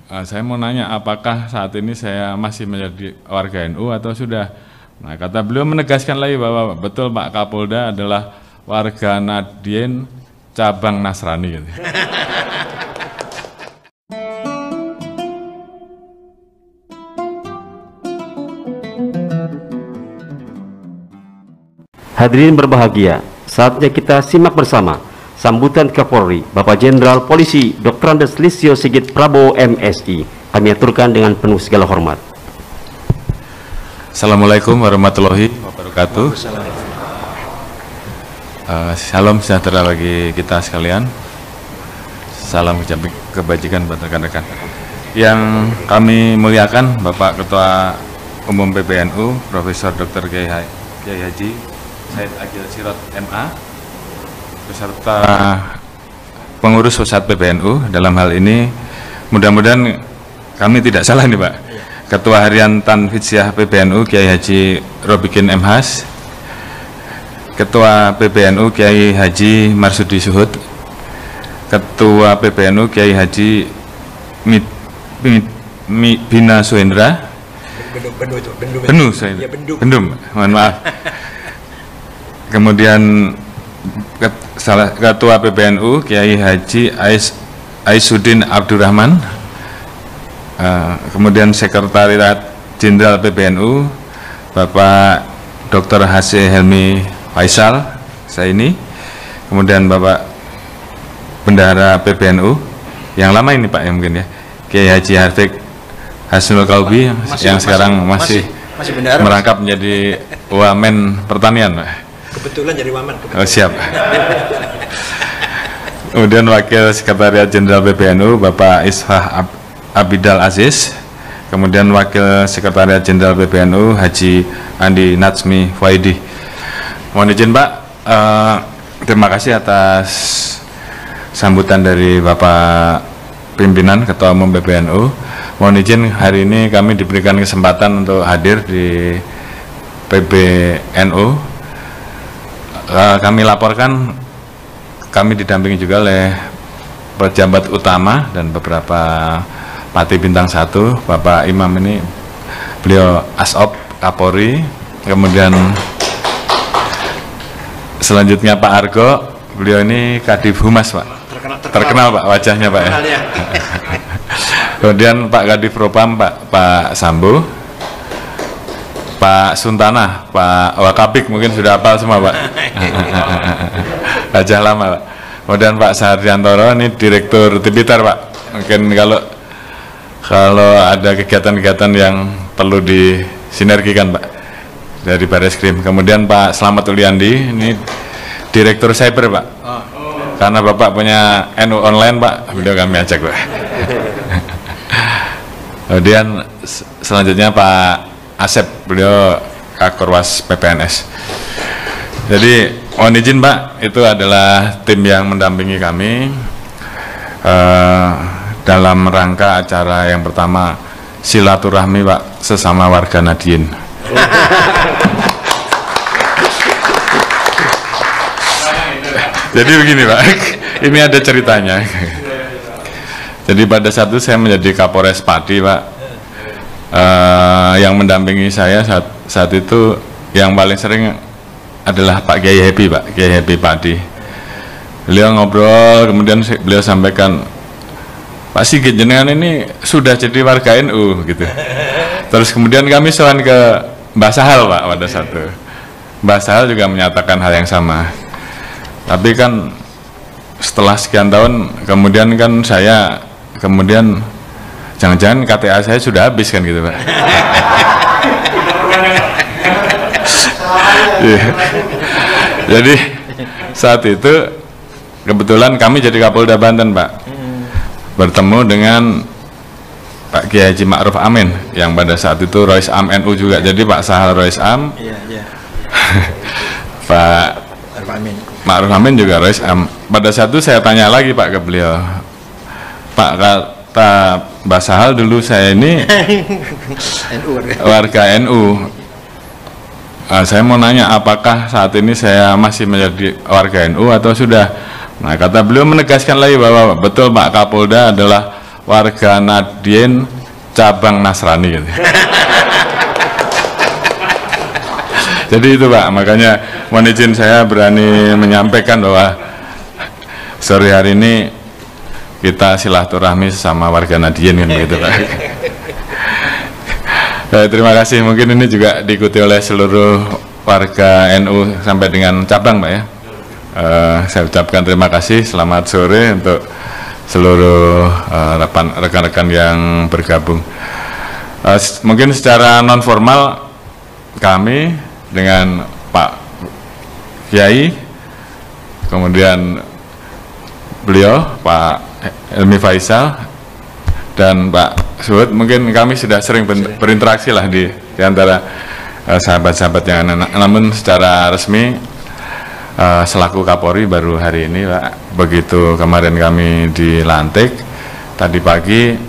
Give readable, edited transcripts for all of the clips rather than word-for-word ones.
Saya mau nanya, apakah saat ini saya masih menjadi warga NU atau sudah? Nah, kata beliau menegaskan lagi bahwa betul Pak Kapolda adalah warga Nahdien cabang Nasrani. Gitu. Hadirin berbahagia, saatnya kita simak bersama sambutan Kapolri Bapak Jenderal Polisi Dr. Andes Listio Sigit Prabowo MSI. Kami aturkan dengan penuh segala hormat. Assalamualaikum warahmatullahi wabarakatuh. Salam sejahtera bagi kita sekalian. Salam kebajikan buat rekan-rekan. Yang kami muliakan Bapak Ketua Umum PBNU Profesor Dr. Kiai Haji Said Agil Sirot MA beserta pengurus pusat PBNU. Dalam hal ini mudah-mudahan kami tidak salah nih Pak. Ketua Harian Tanfidsyah PBNU Kiai Haji Robikin M. Has, Ketua PBNU Kiai Haji Marsudi Suhud, Ketua PBNU Kiai Haji Bina Suhendra, Bendum, mohon maaf. Kemudian Ketua PBNU Kiai Haji Aisuddin Abdurrahman, kemudian Sekretariat Jenderal PBNU Bapak Dr. H.C. Helmi Faisal, saya ini, kemudian Bapak Bendahara PBNU yang lama ini Pak, yang mungkin ya, Kiai Haji Harfiq Hasnul Kaubi yang sekarang masih merangkap menjadi Wamen Pertanian Pak. Kebetulan jadi wamen. Oh, siap. Kemudian Wakil Sekretariat Jenderal PBNU Bapak Ishah Abidal Aziz, kemudian Wakil Sekretariat Jenderal PBNU Haji Andi Natsmi Faidi. Mohon izin Pak, terima kasih atas sambutan dari Bapak Pimpinan Ketua Umum PBNU. Mohon izin hari ini kami diberikan kesempatan untuk hadir di PBNU. Kami laporkan, kami didampingi juga oleh pejabat utama dan beberapa Pati Bintang 1. Bapak Imam ini beliau Asop Kapolri, kemudian selanjutnya Pak Argo, beliau ini Kadif Humas Pak. Terkenal Pak wajahnya Pak ya. Kemudian Pak Kadif Propam Pak Sambo, Pak Suntana, Pak Wakabik mungkin sudah hafal semua Pak. Wajah lama Pak. Kemudian Pak Sahardiantoro ini Direktur Tipitar Pak. Mungkin kalau ada kegiatan-kegiatan yang perlu disinergikan Pak dari Barreskrim. Kemudian Pak Slamet Uliandi ini Direktur Cyber Pak. Karena Bapak punya NU online Pak, beliau kami ajak Pak. Kemudian selanjutnya Pak Asep, beliau Kakorwas PPNS. Jadi mohon izin Pak, itu adalah tim yang mendampingi kami dalam rangka acara yang pertama silaturahmi Pak sesama warga Nahdien. Jadi begini Pak, ini ada ceritanya. Jadi pada saat itu saya menjadi Kapolres Pati Pak. Yang mendampingi saya saat itu yang paling sering adalah Pak Kiai Happy Pak, Kiai Happy Padi. Beliau ngobrol, kemudian beliau sampaikan, Pak Sigit jenengan ini sudah jadi warga NU gitu. Terus kemudian kami sowan ke Mbah Sahal Pak pada saat itu. Mbah Sahal juga menyatakan hal yang sama. Tapi kan setelah sekian tahun kemudian kan saya kemudian jangan-jangan KTA saya sudah habis kan gitu Pak. Jadi saat itu kebetulan kami jadi Kapolda Banten Pak, bertemu dengan Pak Kiai Haji Ma'ruf Amin yang pada saat itu Rois Am NU juga. Jadi Pak Sahal Rois Am, Pak Ma'ruf Amin juga Rois Am. Pada saat itu saya tanya lagi Pak ke beliau, Pak, kata Mbak Sahal dulu saya ini warga NU. Saya mau nanya, apakah saat ini saya masih menjadi warga NU atau sudah? Nah, kata beliau menegaskan lagi bahwa betul Pak Kapolda adalah warga Nadien cabang Nasrani gitu. Jadi itu Pak, makanya mohon izin saya berani menyampaikan bahwa sore hari ini kita silaturahmi sama warga Nadien kan begitu Pak. Terima kasih, mungkin ini juga diikuti oleh seluruh warga NU sampai dengan cabang Pak ya. Saya ucapkan terima kasih, selamat sore untuk seluruh rekan-rekan yang bergabung. Mungkin secara non formal kami dengan Pak Kiai, kemudian beliau Pak Helmi Faisal dan Pak Suhud, mungkin kami sudah sering berinteraksi lah di antara sahabat-sahabat yang namun secara resmi selaku Kapolri baru hari ini Pak. Begitu kemarin kami dilantik, tadi pagi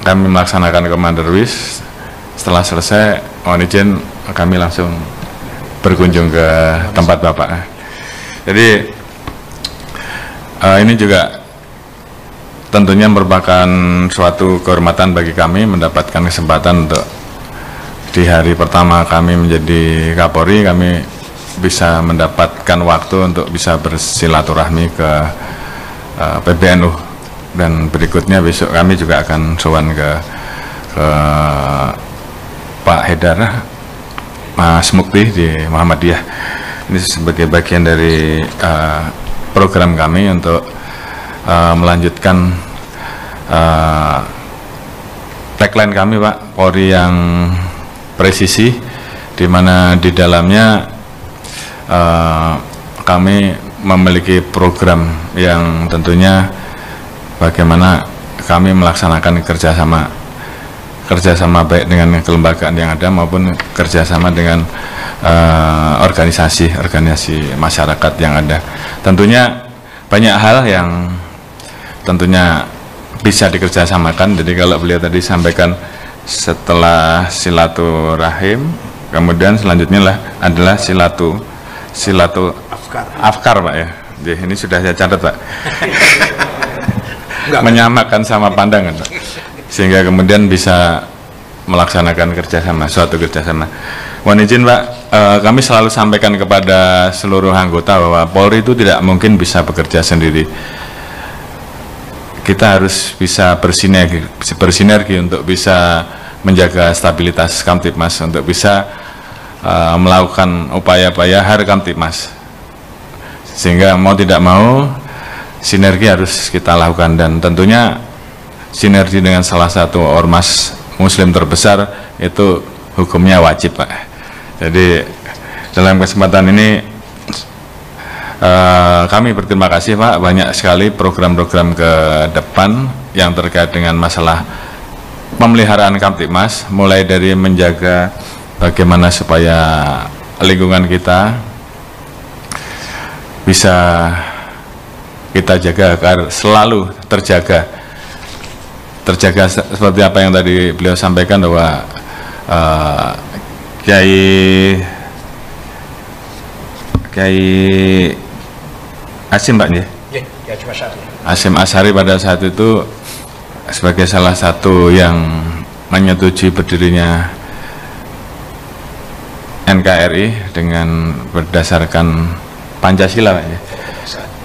kami melaksanakan Komanderwis. Setelah selesai, mohon izin kami langsung berkunjung ke tempat Bapak. Jadi ini juga tentunya merupakan suatu kehormatan bagi kami mendapatkan kesempatan untuk di hari pertama kami menjadi Kapolri, kami bisa mendapatkan waktu untuk bisa bersilaturahmi ke PBNU, dan berikutnya besok kami juga akan sowan ke Pak Haidar Mas Mukti di Muhammadiyah. Ini sebagai bagian dari program kami untuk melanjutkan tagline kami Pak, Polri yang presisi, di mana di dalamnya kami memiliki program yang tentunya bagaimana kami melaksanakan kerjasama baik dengan kelembagaan yang ada maupun kerjasama dengan organisasi masyarakat yang ada. Tentunya banyak hal yang tentunya bisa dikerjasamakan. Jadi kalau beliau tadi sampaikan setelah silaturahim, kemudian selanjutnya adalah silatu afkar Pak ya. Jadi ini sudah saya catat Pak. Menyamakan sama pandangan Pak, sehingga kemudian bisa melaksanakan suatu kerjasama. Mohon izin Pak, kami selalu sampaikan kepada seluruh anggota bahwa Polri itu tidak mungkin bisa bekerja sendiri. Kita harus bisa bersinergi untuk bisa menjaga stabilitas Kamtibmas, untuk bisa melakukan upaya-upaya Har Kamtibmas, sehingga mau tidak mau sinergi harus kita lakukan, dan tentunya sinergi dengan salah satu ormas Muslim terbesar itu hukumnya wajib Pak. Jadi dalam kesempatan ini kami berterima kasih Pak, banyak sekali program-program ke depan yang terkait dengan masalah pemeliharaan Kamtibmas, mulai dari menjaga bagaimana supaya lingkungan kita bisa kita jaga agar selalu terjaga seperti apa yang tadi beliau sampaikan bahwa Kiai Hasyim Pak Hasyim Asy'ari pada saat itu sebagai salah satu yang menyetujui berdirinya NKRI dengan berdasarkan Pancasila Pak ya,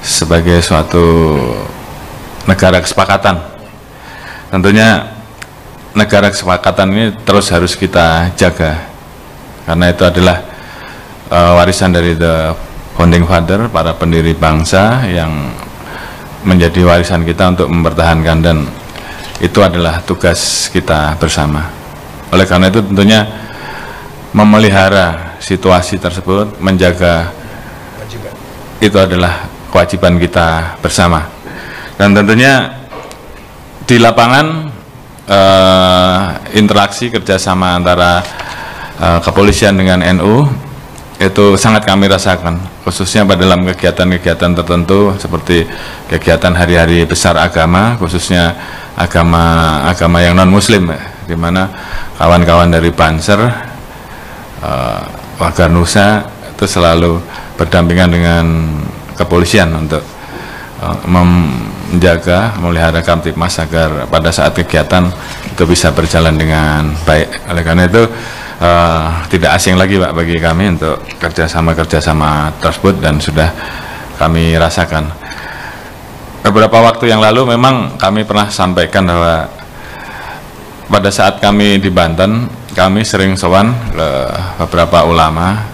sebagai suatu negara kesepakatan. Tentunya negara kesepakatan ini terus harus kita jaga, karena itu adalah warisan dari the founding father, para pendiri bangsa, yang menjadi warisan kita untuk mempertahankan, dan itu adalah tugas kita bersama. Oleh karena itu tentunya memelihara situasi tersebut, menjaga, itu adalah kewajiban kita bersama. Dan tentunya di lapangan interaksi kerjasama antara kepolisian dengan NU itu sangat kami rasakan, khususnya pada dalam kegiatan-kegiatan tertentu seperti kegiatan hari-hari besar agama, khususnya agama yang non muslim, di mana kawan-kawan dari Banser, Warga Nusa itu selalu berdampingan dengan kepolisian untuk menjaga, memelihara Kamtipmas agar pada saat kegiatan itu bisa berjalan dengan baik. Oleh karena itu tidak asing lagi Pak bagi kami untuk kerjasama tersebut, dan sudah kami rasakan. Beberapa waktu yang lalu memang kami pernah sampaikan bahwa pada saat kami di Banten, kami sering sowan ke beberapa ulama.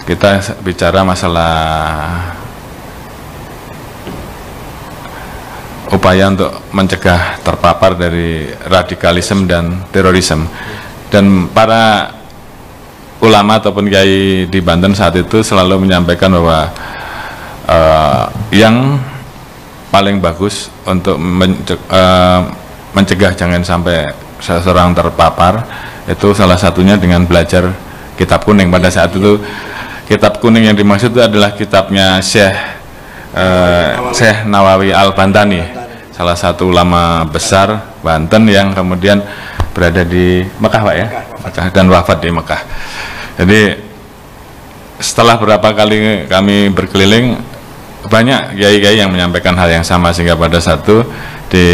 Kita bicara masalah upaya untuk mencegah terpapar dari radikalisme dan terorisme. Dan para ulama ataupun kiai di Banten saat itu selalu menyampaikan bahwa yang paling bagus untuk mencegah jangan sampai seseorang terpapar itu salah satunya dengan belajar kitab kuning. Pada saat itu kitab kuning yang dimaksud itu adalah kitabnya Syekh Nawawi Al-Bantani, salah satu ulama besar Banten yang kemudian berada di Mekah Pak ya, Mekah, dan wafat di Mekah. Jadi setelah berapa kali kami berkeliling, banyak kiai-kiai yang menyampaikan hal yang sama, sehingga pada satu di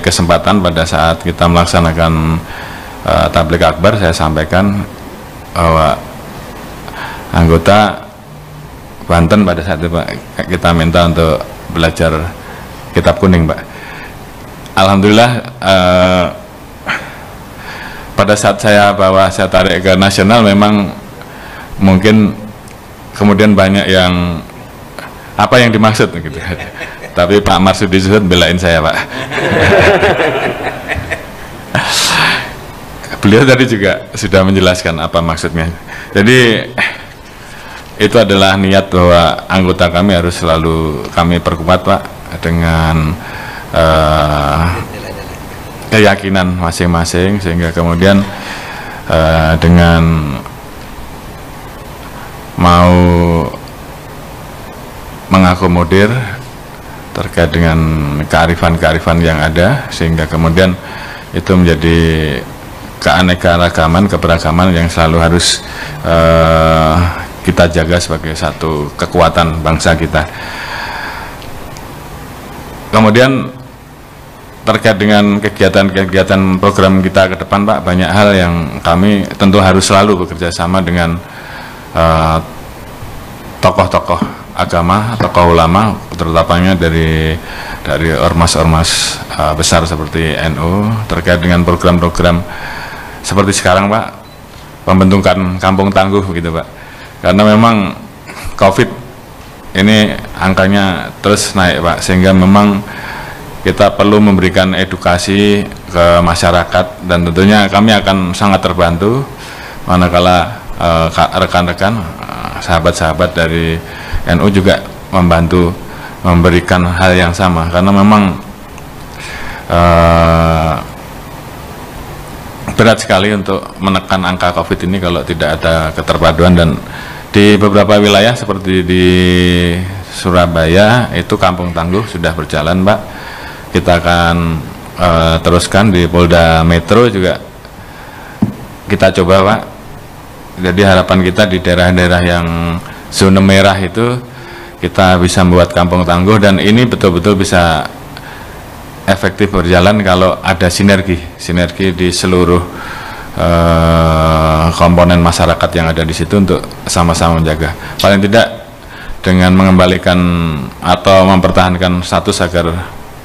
kesempatan pada saat kita melaksanakan tabligh akbar, saya sampaikan bahwa anggota Banten pada saat itu Pak, kita minta untuk belajar kitab kuning Pak. Alhamdulillah pada saat saya tarik ke nasional, memang mungkin kemudian banyak yang apa yang dimaksud gitu. Tapi Pak Marsudi Zuhud belain saya Pak. Beliau tadi juga sudah menjelaskan apa maksudnya. Jadi itu adalah niat bahwa anggota kami harus selalu kami perkuat Pak dengan keyakinan masing-masing, sehingga kemudian dengan mau mengakomodir terkait dengan kearifan-kearifan yang ada, sehingga kemudian itu menjadi keanekaragaman, keberagaman yang selalu harus kita jaga sebagai satu kekuatan bangsa kita. Kemudian terkait dengan kegiatan-kegiatan program kita ke depan Pak, banyak hal yang kami tentu harus selalu bekerja sama dengan tokoh-tokoh agama, tokoh ulama, terutamanya dari ormas-ormas besar seperti NU, terkait dengan program-program seperti sekarang Pak, pembentukan kampung tangguh begitu Pak. Karena memang COVID ini angkanya terus naik Pak, sehingga memang kita perlu memberikan edukasi ke masyarakat, dan tentunya kami akan sangat terbantu manakala rekan-rekan sahabat-sahabat dari NU juga membantu memberikan hal yang sama, karena memang berat sekali untuk menekan angka COVID ini kalau tidak ada keterpaduan. Dan di beberapa wilayah seperti di Surabaya itu kampung tangguh sudah berjalan Pak. Kita akan teruskan di Polda Metro juga kita coba Pak. Jadi harapan kita di daerah-daerah yang zona merah itu kita bisa membuat kampung tangguh, dan ini betul-betul bisa efektif berjalan kalau ada sinergi di seluruh komponen masyarakat yang ada di situ untuk sama-sama menjaga. Paling tidak dengan mengembalikan atau mempertahankan status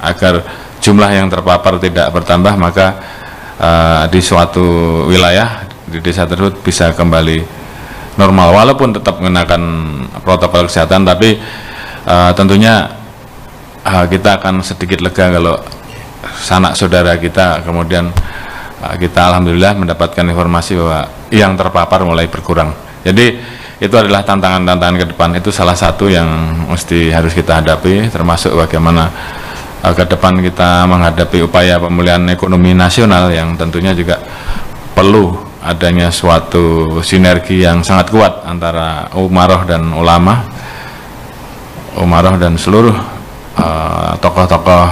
agar jumlah yang terpapar tidak bertambah, maka di suatu wilayah di desa tersebut bisa kembali normal, walaupun tetap mengenakan protokol kesehatan. Tapi tentunya kita akan sedikit lega kalau sanak saudara kita kemudian kita alhamdulillah mendapatkan informasi bahwa yang terpapar mulai berkurang. Jadi itu adalah tantangan-tantangan ke depan, itu salah satu yang mesti harus kita hadapi, termasuk bagaimana ke depan kita menghadapi upaya pemulihan ekonomi nasional yang tentunya juga perlu adanya suatu sinergi yang sangat kuat antara umaroh dan ulama, umaroh dan seluruh tokoh-tokoh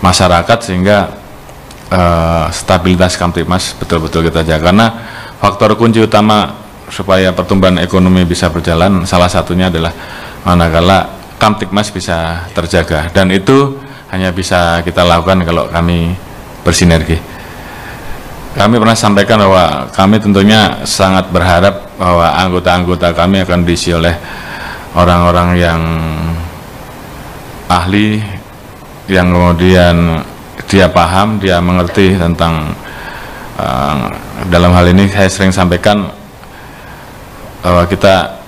masyarakat, sehingga stabilitas Kamtipmas betul-betul kita jaga. Karena faktor kunci utama supaya pertumbuhan ekonomi bisa berjalan salah satunya adalah manakala Kamtipmas bisa terjaga, dan itu hanya bisa kita lakukan kalau kami bersinergi. Kami pernah sampaikan bahwa kami tentunya sangat berharap bahwa anggota-anggota kami akan diisi oleh orang-orang yang ahli, yang kemudian dia paham, dia mengerti tentang dalam hal ini saya sering sampaikan bahwa kita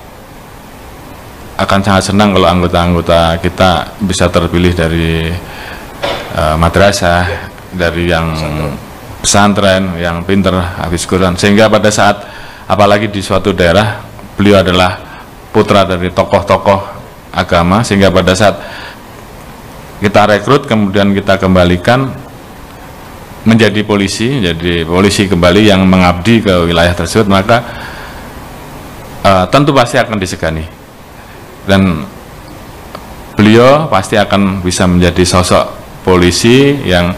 akan sangat senang kalau anggota-anggota kita bisa terpilih dari madrasah, dari yang pesantren, yang pinter, habis Quran, sehingga pada saat apalagi di suatu daerah beliau adalah putra dari tokoh-tokoh agama, sehingga pada saat kita rekrut kemudian kita kembalikan menjadi polisi, jadi polisi kembali yang mengabdi ke wilayah tersebut, maka tentu pasti akan disegani dan beliau pasti akan bisa menjadi sosok polisi yang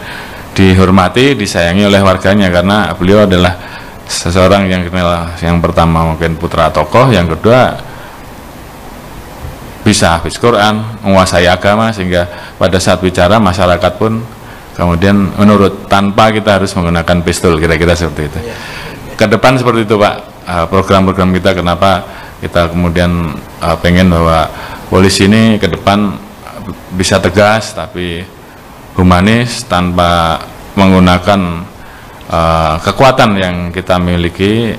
dihormati, disayangi oleh warganya, karena beliau adalah seseorang yang kenal, yang pertama mungkin putra tokoh, yang kedua bisa hafiz Quran, menguasai agama, sehingga pada saat bicara masyarakat pun kemudian menurut, tanpa kita harus menggunakan pistol, kira-kira seperti itu. Ke depan seperti itu Pak, program-program kita, kenapa kita kemudian pengen bahwa polisi ini ke depan bisa tegas tapi humanis, tanpa menggunakan kekuatan yang kita miliki,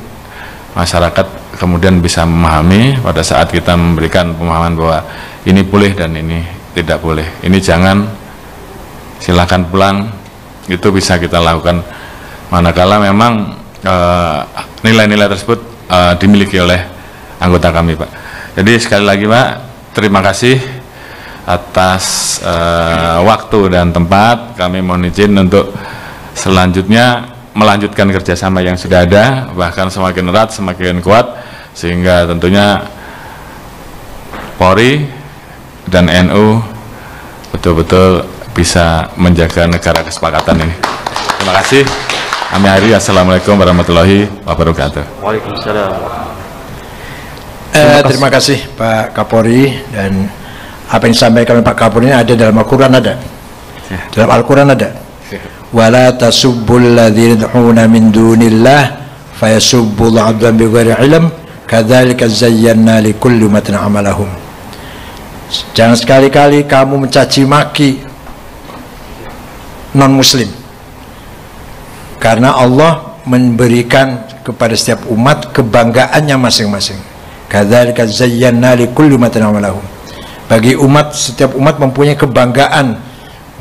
masyarakat kemudian bisa memahami pada saat kita memberikan pemahaman bahwa ini boleh dan ini tidak boleh, ini jangan, silakan pulang, itu bisa kita lakukan manakala memang nilai-nilai tersebut dimiliki oleh anggota kami Pak. Jadi sekali lagi Pak, terima kasih atas waktu dan tempat. Kami mohon izin untuk selanjutnya melanjutkan kerjasama yang sudah ada, bahkan semakin erat, semakin kuat, sehingga tentunya Polri dan NU betul-betul bisa menjaga negara kesepakatan ini. Terima kasih. Kami akhiri. Assalamualaikum warahmatullahi wabarakatuh. Waalaikumsalam. Terima kasih Pak Kapolri, dan apa yang disampaikan oleh Pak Kapolri ini ada dalam Al-Quran, ada dalam Al-Quran ada. Wala tasubbul ladzina yad'una min dunillah fayasubbul adwan bighairi ilm kadzalika zayyana likulli ummatin amalahum. Jangan sekali-kali kamu mencaci maki non muslim, karena Allah memberikan kepada setiap umat kebanggaannya masing-masing. Kadzalika zayyana likulli ummatin amalahum. Bagi umat, setiap umat mempunyai kebanggaan,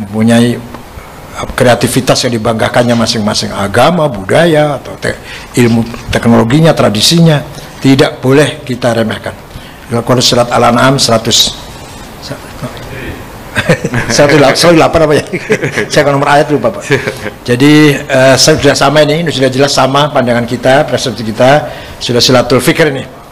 mempunyai kreativitas yang dibanggakannya masing-masing, agama, budaya, atau ilmu teknologinya, tradisinya, tidak boleh kita remehkan. Al-Quran surat Al-An'am 108 apa ya? Saya nomor ayat lupa Pak. Jadi sudah sama ini, sudah jelas sama pandangan kita, persepsi kita, sudah silatul fikir ini.